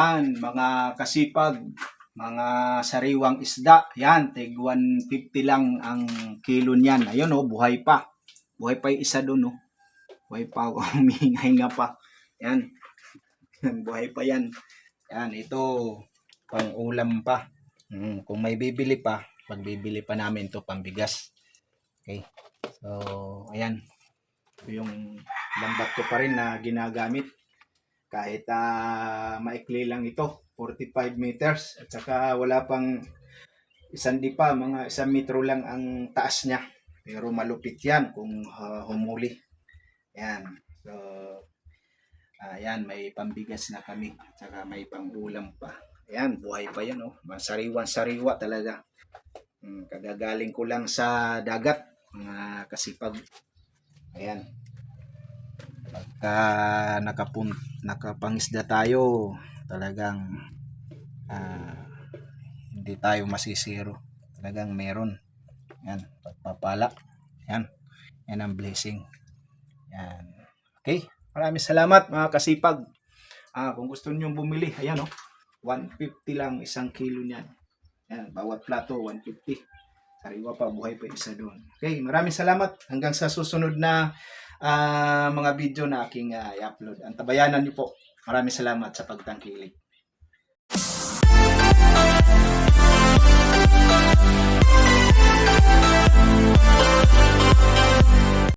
Yan, mga kasipag, mga sariwang isda. Yan, tig 150 lang ang kilo niyan. Ayun oh, buhay pa. Buhay pa yung isa doon oh. Buhay pa, humihinga pa. Yan. Buhay pa yan. Yan, ito pang ulam pa. Kung may bibili pa, pagbibili pa namin to pambigas. Okay. So, ayan. Ito yung lambat ko pa rin na ginagamit. Kahit maikli lang ito, 45 meters. At saka wala pang isang pa, mga 1 metro lang ang taas niya. Pero malupit yan kung humuli. Ayan. So, ayan, may pambigas na kami. At saka may pangulam pa. Ayan, buhay pa yan. Oh. Sariwan-sariwa talaga. Kagagaling ko lang sa dagat. Mga kasipag. Ayan. Pagka nakapangisda tayo, talagang hindi tayo masisiro. Talagang meron. Yan, pagpapala. Yan. Yan ang blessing. Yan. Okay. Maraming salamat mga kasipag. Kung gusto niyo bumili, ayan oh. 150 lang isang kilo niyan. Yan, bawat plato 150. Sariwa pa, buhay pa isa doon. Okay, maraming salamat. Hanggang sa susunod na mga video na aking i-upload. Antabayanan niyo po. Maraming salamat sa pagtangkilik.